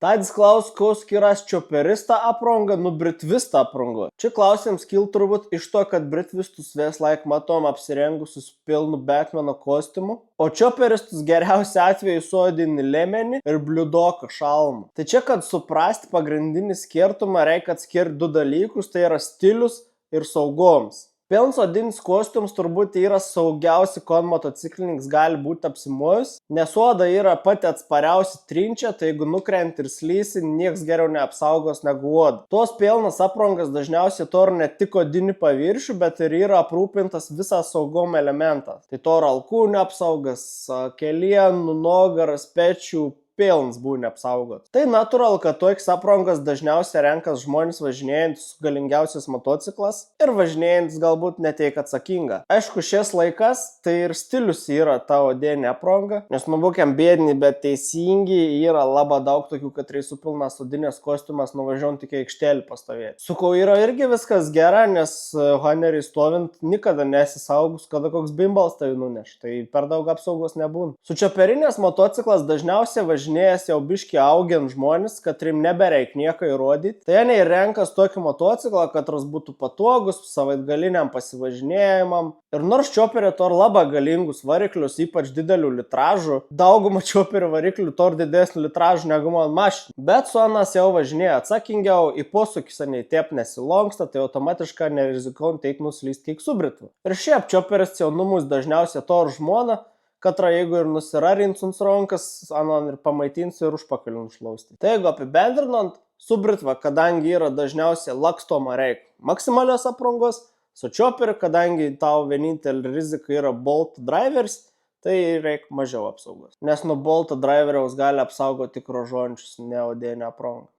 Tadis klaus, ko skiras čioperista apranga nu britvista aprango. Čia klausimas kil turbūt iš to, kad britvistus vis laik matom apsirengusius pilnu Batmano kostiumu, o čioperistus geriausiu atveju sodini lemenį ir bliudoką šalmą. Tai čia, kad suprasti pagrindinį skirtumą, reikia atskirti du dalykus, tai yra stilius ir saugoms. Pilnsodinis kostiums turbūt yra saugiausi, kon motociklininkas gali būti apsimojus, nes oda yra pati atspariausi trinčia, tai jeigu nukrenti ir slysi, nieks geriau neapsaugos negu oda. Tos pilnas aprangas dažniausiai turi ne tik odinį paviršių, bet ir yra aprūpintas visas saugom elementas. Tai turi alkūnių apsaugas, kelienų, nugaras, pečių, pilnas būna apsaugotas. Tai natūralu, kad toks aprangas dažniausiai renkas žmonės važinėjantis su galingiausias motociklas ir važinėjantis galbūt netiek atsakinga. Aišku, šiais laikas tai ir stilius yra ta odinė apranga, nes būkim bėdini, bet teisingi yra labai daug tokių, kad reisų pilnas odinės kostiumas nuvažiuojant tik aikštelį pastovėti. Sukau yra irgi viskas gera, nes Honeriui stovint nikada nesisaugus, kada koks bimbals tai nuneš, tai per daug apsaugos nebūna. Su čioperinės motociklas dažniausiai važinėjas jau biški augiant žmonės, kad rim nebereik nieko įrodyti. Tai jie renkas tokį motociklą, kad ras būtų patogus, savaitgaliniam pasivažinėjimam. Ir nors čioperiai turi labai galingus variklius, ypač didelių litražų, daugumą čioperių variklių turi didesnių litražų negu man mašinų. Bet Suanas jau važinėja atsakingiau, į posūkis nei taip nesilonksta, tai automatiškai nerizikuojant teik nuslyst kiek su Britvu. Ir šiaip čioperis jaunumus dažniausiai turi žmoną, Katra jeigu ir nusirarins ant rankas, anon ir pamaitins ir užpakalių nušlausti. Tai jeigu apibendrinant, su Britva, kadangi yra dažniausiai lakstoma reik maksimalios aprangos, su čioperiu, kadangi tau vienintelė rizika yra Bolt driveris, tai reik mažiau apsaugos. Nes nuo Bolt driveriaus gali apsaugoti tik rožončius, ne odinę aprangą.